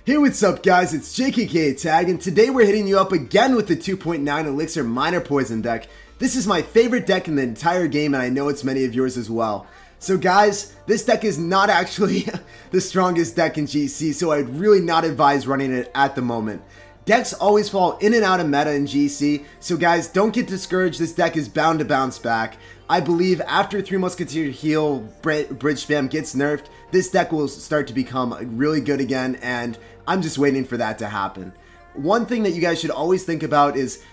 Hey, what's up guys, it's JKK Tag, and today we're hitting you up again with the 2.9 Elixir Minor Poison deck. This is my favorite deck in the entire game, and I know it's many of yours as well. So guys, this deck is not actually the strongest deck in GC, so I'd really not advise running it at the moment. Decks always fall in and out of meta in GC, so guys, don't get discouraged. This deck is bound to bounce back. I believe after 3 Musketeer heal bridge spam gets nerfed, this deck will start to become really good again, and I'm just waiting for that to happen. One thing that you guys should always think about is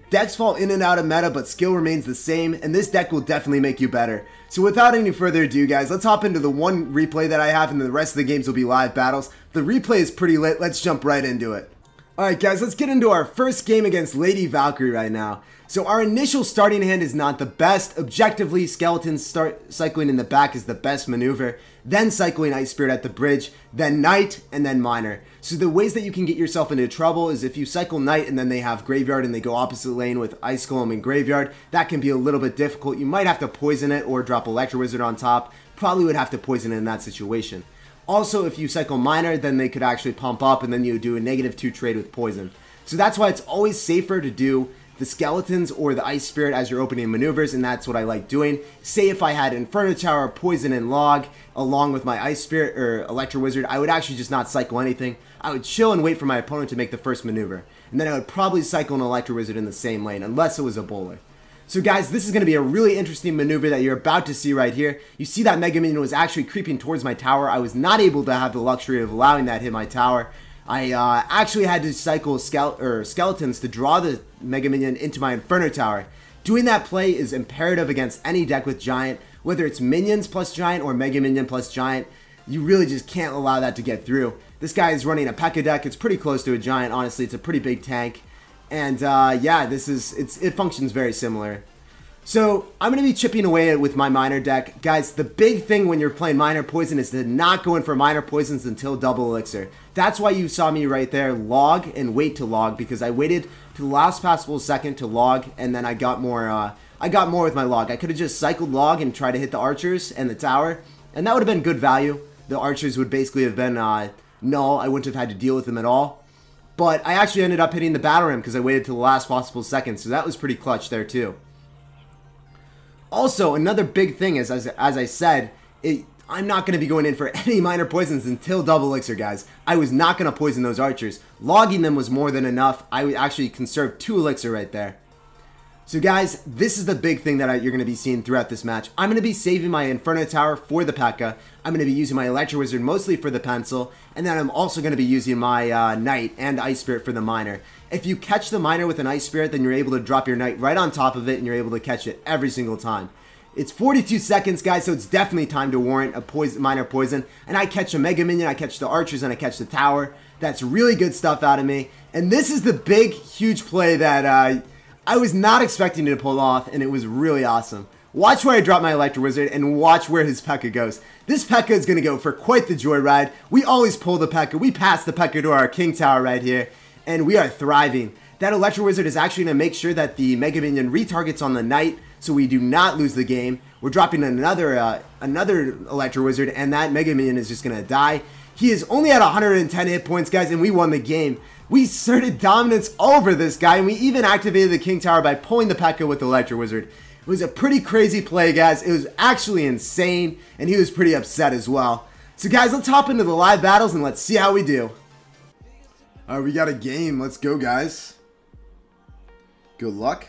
decks fall in and out of meta, but skill remains the same, and this deck will definitely make you better. So without any further ado, guys, let's hop into the one replay that I have, and the rest of the games will be live battles. The replay is pretty lit. Let's jump right into it. Alright guys, let's get into our first game against Lady Valkyrie right now. So our initial starting hand is not the best. Objectively, Skeletons start cycling in the back is the best maneuver, then cycling Ice Spirit at the bridge, then Knight, and then Miner. So the ways that you can get yourself into trouble is if you cycle Knight and then they have Graveyard and they go opposite lane with Ice Golem and Graveyard. That can be a little bit difficult. You might have to poison it or drop Electro Wizard on top. Probably would have to poison it in that situation. Also, if you cycle Miner, then they could actually pump up and then you do a -2 trade with poison. So that's why it's always safer to do the Skeletons or the Ice Spirit as your opening maneuvers, and that's what I like doing. Say if I had Inferno Tower, Poison, and Log along with my Ice Spirit or Electro Wizard, I would actually just not cycle anything. I would chill and wait for my opponent to make the first maneuver. And then I would probably cycle an Electro Wizard in the same lane, unless it was a bowler. So guys, this is going to be a really interesting maneuver that you're about to see right here. You see that Mega Minion was actually creeping towards my tower. I was not able to have the luxury of allowing that hit my tower. I actually had to cycle Skeletons to draw the Mega Minion into my Inferno Tower. Doing that play is imperative against any deck with Giant, whether it's Minions plus Giant or Mega Minion plus Giant. You really just can't allow that to get through. This guy is running a PEKKA deck. It's pretty close to a Giant, honestly. It's a pretty big tank. And yeah, it functions very similar. So I'm going to be chipping away with my Miner deck. Guys, the big thing when you're playing Minor Poison is to not go in for Minor Poisons until double Elixir. That's why you saw me right there log and wait to log, because I waited to the last possible second to log, and then I got more with my log. I could have just cycled log and tried to hit the archers and the tower, and that would have been good value. The archers would basically have been null. I wouldn't have had to deal with them at all. But I actually ended up hitting the battle ram because I waited to the last possible second, so that was pretty clutch there too. Also, another big thing is, as I said, I'm not going to be going in for any Minor Poisons until double Elixir, guys. I was not going to poison those archers. Logging them was more than enough. I actually conserved 2 Elixir right there. So guys, this is the big thing that you're going to be seeing throughout this match. I'm going to be saving my Inferno Tower for the PEKKA. I'm going to be using my Electro Wizard mostly for the pencil. And then I'm also going to be using my Knight and Ice Spirit for the Miner. If you catch the Miner with an Ice Spirit, then you're able to drop your Knight right on top of it and you're able to catch it every single time. It's 42 seconds, guys, so it's definitely time to warrant a Minor Poison. And I catch a Mega Minion, I catch the archers, and I catch the tower. That's really good stuff out of me. And this is the big, huge play that I was not expecting to pull off, and it was really awesome. Watch where I drop my Electro Wizard, and watch where his PEKKA goes. This PEKKA is going to go for quite the joyride. We always pull the PEKKA. We pass the PEKKA to our King Tower right here, and we are thriving. That Electro Wizard is actually going to make sure that the Mega Minion retargets on the Knight, so we do not lose the game. We're dropping another Electro Wizard, and that Mega Minion is just going to die. He is only at 110 hit points, guys, and we won the game. We asserted dominance over this guy, and we even activated the King Tower by pulling the PEKKA with the Electro Wizard. It was a pretty crazy play, guys. It was actually insane, and he was pretty upset as well. So, guys, let's hop into the live battles, and let's see how we do. Alright, we got a game. Let's go, guys. Good luck.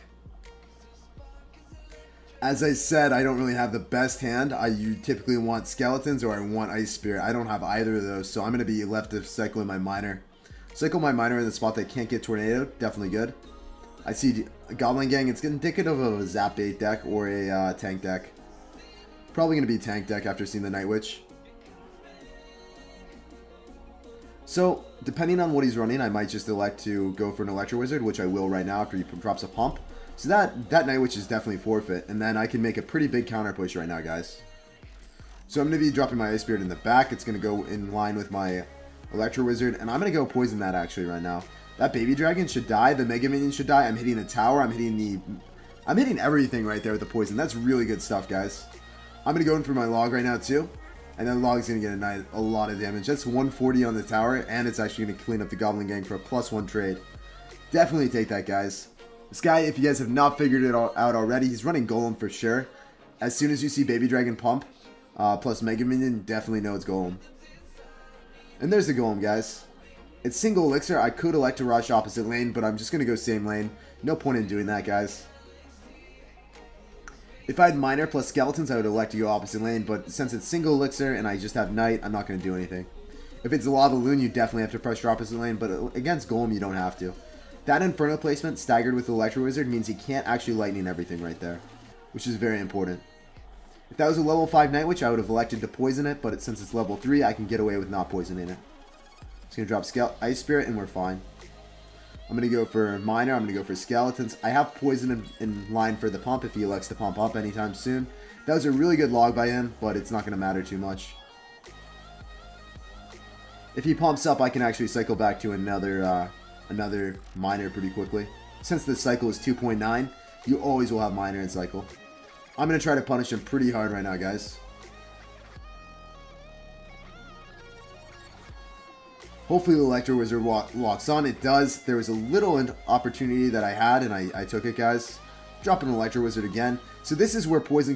As I said, I don't really have the best hand. You typically want Skeletons or I want Ice Spirit. I don't have either of those, so I'm going to be left to cycle in my Miner. Cycle my Miner in the spot that can't get Tornado. Definitely good. I see a Goblin Gang. It's indicative of a Zap 8 deck or a tank deck. Probably going to be tank deck after seeing the Night Witch. So, depending on what he's running, I might just elect to go for an Electro Wizard, which I will right now after he drops a pump. So that Night Witch is definitely forfeit, and then I can make a pretty big counter push right now, guys. So I'm going to be dropping my Ice Spirit in the back. It's going to go in line with my Electro Wizard, and I'm going to go poison that actually right now. That Baby Dragon should die. The Mega Minion should die. I'm hitting the tower. I'm hitting everything right there with the poison. That's really good stuff, guys. I'm going to go in for my log right now, too. And then Log's going to get a lot of damage. That's 140 on the tower, and it's actually going to clean up the Goblin Gang for a +1 trade. Definitely take that, guys. This guy, if you guys have not figured it out already, he's running Golem for sure. As soon as you see Baby Dragon pump, plus Mega Minion, definitely know it's Golem. And there's the Golem, guys. It's single elixir. I could elect to rush opposite lane, but I'm just going to go same lane. No point in doing that, guys. If I had Miner plus Skeletons, I would elect to go opposite lane, but since it's single elixir and I just have Knight, I'm not going to do anything. If it's a Lava Loon, you definitely have to pressure opposite lane, but against Golem, you don't have to. That Inferno placement, staggered with the Electro Wizard, means he can't actually Lightning everything right there, which is very important. If that was a level 5 Night Witch, I would have elected to poison it, but since it's level 3, I can get away with not poisoning it. It's going to drop Ice Spirit, and we're fine. I'm going to go for Miner. I'm going to go for Skeletons. I have Poison in line for the pump if he elects to pump up anytime soon. That was a really good log by him, but it's not going to matter too much. If he pumps up, I can actually cycle back to another Miner pretty quickly. Since the cycle is 2.9, you always will have Miner in cycle. I'm going to try to punish him pretty hard right now, guys. Hopefully the Electro Wizard locks on. It does. There was a little opportunity that I had, and I took it, guys. Drop an Electro Wizard again. So this is where Poison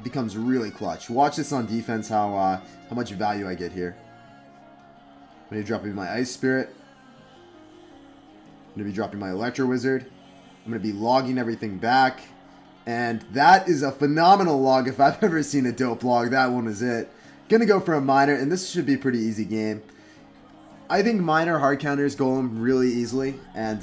becomes really clutch. Watch this on defense, how much value I get here. I'm going to be dropping my Ice Spirit. I'm going to be dropping my Electro Wizard. I'm going to be logging everything back. And that is a phenomenal log. If I've ever seen a dope log, that one is it. Going to go for a Miner, and this should be a pretty easy game. I think Miner hard counters Golem really easily, and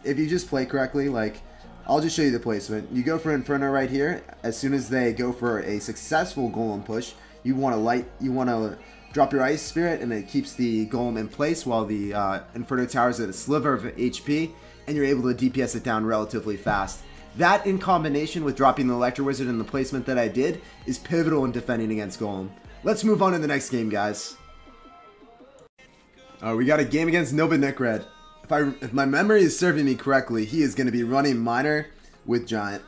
if you just play correctly, like, I'll just show you the placement. You go for Inferno right here. As soon as they go for a successful Golem push, you want to drop your Ice Spirit, and it keeps the Golem in place while the Inferno Tower's at a sliver of HP, and you're able to DPS it down relatively fast. That, in combination with dropping the Electro Wizard in the placement that I did, is pivotal in defending against Golem. Let's move on to the next game, guys. We got a game against Nova Nickred. If my memory is serving me correctly, he is going to be running Miner with Giant.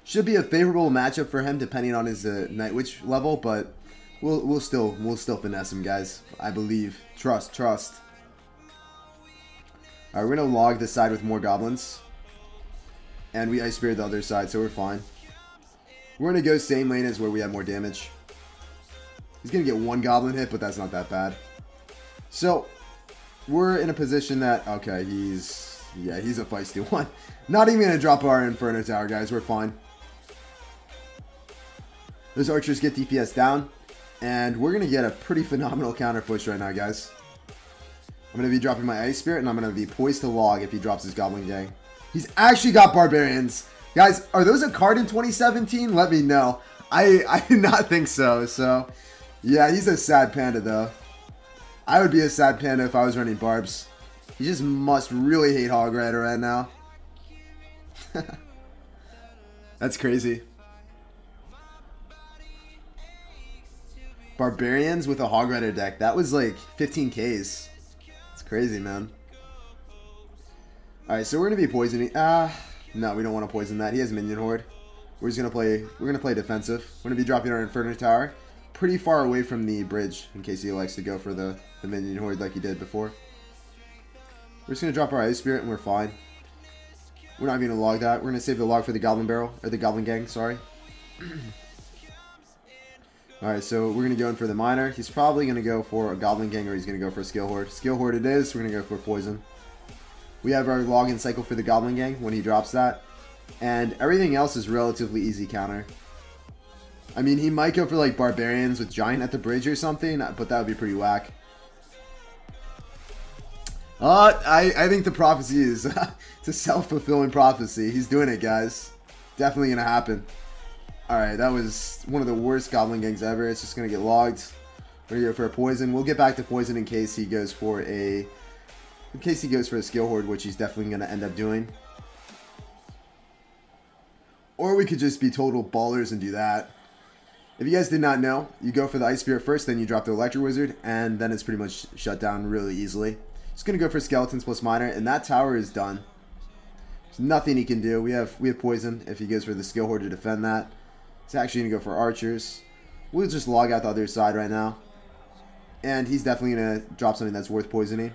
Should be a favorable matchup for him depending on his Night Witch level, but we'll still finesse him, guys. I believe. Trust. Alright, we're going to log this side with more goblins. And we Ice Spirit the other side, so we're fine. We're going to go same lane as where we have more damage. He's going to get one goblin hit, but that's not that bad. So, we're in a position that, okay, he's a feisty one. Not even going to drop our Inferno Tower, guys. We're fine. Those archers get DPS down, and we're going to get a pretty phenomenal counter push right now, guys. I'm going to be dropping my Ice Spirit, and I'm going to be poised to log if he drops his Goblin Gang. He's actually got Barbarians. Guys, are those a card in 2017? Let me know. I did not think so. So, yeah, he's a sad panda, though. I would be a sad panda if I was running Barbs. He just must really hate Hog Rider right now. That's crazy. Barbarians with a Hog Rider deck. That was like 15Ks. It's crazy, man. Alright, so we're gonna be poisoning. No, we don't want to poison that. He has Minion Horde. We're gonna play defensive. We're gonna be dropping our Inferno Tower pretty far away from the bridge in case he likes to go for the Minion Horde like he did before. We're just gonna drop our Ice Spirit and we're fine. We're not gonna log that. We're gonna save the log for the Goblin Barrel, or the Goblin Gang, sorry. Alright, so we're gonna go in for the Miner. He's probably gonna go for a Goblin Gang, or he's gonna go for a Skill Horde. Skill Horde it is. We're gonna go for Poison. We have our login cycle for the Goblin Gang when he drops that. And everything else is relatively easy counter. I mean, he might go for like Barbarians with Giant at the bridge or something, but that would be pretty whack. I think the prophecy is it's a self-fulfilling prophecy. He's doing it, guys. Definitely going to happen. Alright, that was one of the worst Goblin Gangs ever. It's just going to get logged. We're going to go for a Poison. We'll get back to Poison in case he goes for a Skill Horde, which he's definitely going to end up doing. Or we could just be total ballers and do that. If you guys did not know, you go for the Ice Spirit first, then you drop the Electro Wizard, and then it's pretty much shut down really easily. Just going to go for Skeletons plus Miner, and that tower is done. There's nothing he can do. We have Poison if he goes for the Skill Horde to defend that. He's actually going to go for Archers. We'll just log out the other side right now. And he's definitely going to drop something that's worth poisoning.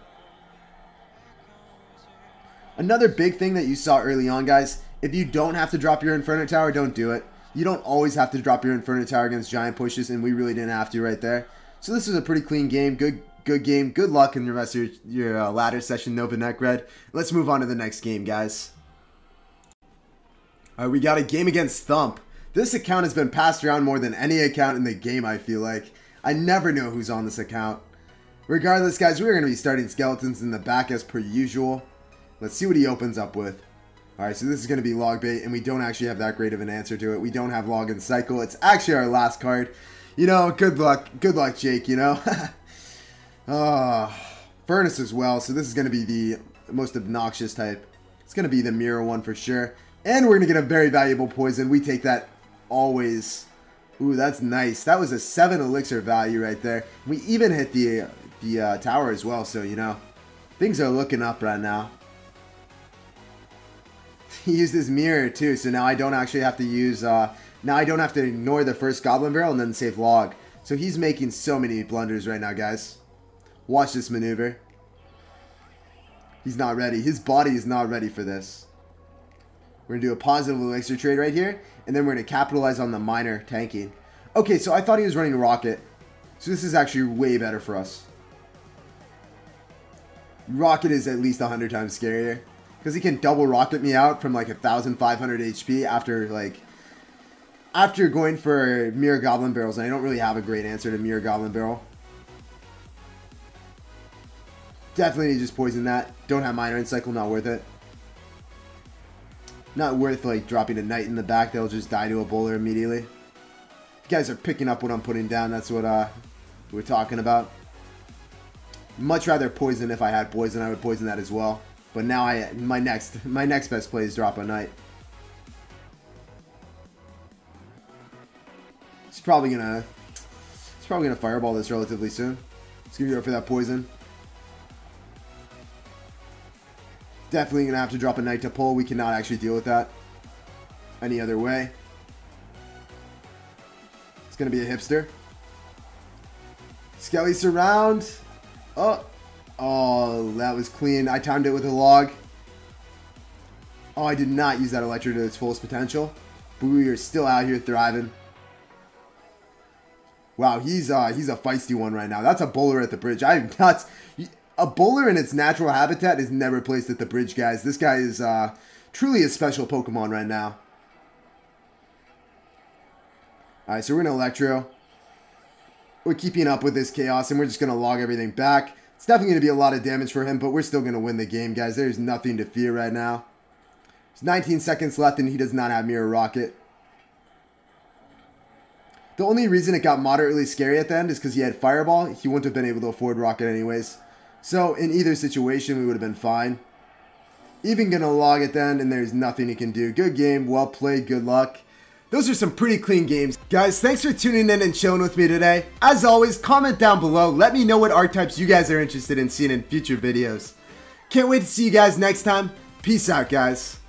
Another big thing that you saw early on, guys, if you don't have to drop your Inferno Tower, don't do it. You don't always have to drop your Inferno Tower against giant pushes, and we really didn't have to right there. So this is a pretty clean game. Good game. Good luck in the rest of your ladder session, Nova Neck Red. Let's move on to the next game, guys. Alright, we got a game against Thump. This account has been passed around more than any account in the game, I feel like. I never know who's on this account. Regardless, guys, we're going to be starting skeletons in the back as per usual. Let's see what he opens up with. Alright, so this is going to be log bait, and we don't actually have that great of an answer to it. We don't have log and cycle. It's actually our last card. You know, good luck, Jake, you know. Furnace as well, so this is going to be the most obnoxious type. It's going to be the mirror one for sure. And we're going to get a very valuable poison. We take that always. Ooh, that's nice. That was a 7 elixir value right there. We even hit the tower as well, so, you know, things are looking up right now. He used his mirror too, so now I don't actually have to use, now I don't have to ignore the first goblin barrel and then save log. So he's making so many blunders right now, guys. Watch this maneuver. He's not ready. His body is not ready for this. We're going to do a positive elixir trade right here. And then we're going to capitalize on the minor tanking. Okay, so I thought he was running a rocket. So this is actually way better for us. Rocket is at least 100 times scarier. Because he can double rocket me out from like 1,500 HP after going for mirror goblin barrels. And I don't really have a great answer to mirror goblin barrel. Definitely need to just poison that. Don't have minor and cycle, not worth it. Not worth like dropping a knight in the back. They'll just die to a bowler immediately. You guys are picking up what I'm putting down. That's what we're talking about. Much rather poison. If I had poison, I would poison that as well. But now my next best play is drop a knight. He's probably gonna fireball this relatively soon. He's gonna go for that poison. Definitely gonna have to drop a knight to pull. We cannot actually deal with that any other way. It's gonna be a hipster. Skelly surround. Oh, that was clean. I timed it with a log. Oh, I did not use that Electro to its fullest potential. But we are still out here thriving. Wow, he's a feisty one right now. That's a bowler at the bridge. I'm nuts. A bowler in its natural habitat is never placed at the bridge, guys. This guy is truly a special Pokemon right now. Alright, so we're going to Electro. We're keeping up with this chaos, and we're just going to log everything back. It's definitely going to be a lot of damage for him, but we're still going to win the game, guys. There's nothing to fear right now. There's 19 seconds left, and he does not have Mirror Rocket. The only reason it got moderately scary at the end is because he had Fireball. He wouldn't have been able to afford Rocket anyways. So, in either situation, we would have been fine. Even going to log at the end, and there's nothing he can do. Good game. Well played. Good luck. Those are some pretty clean games. Guys, thanks for tuning in and chilling with me today. As always, comment down below. Let me know what archetypes you guys are interested in seeing in future videos. Can't wait to see you guys next time. Peace out, guys.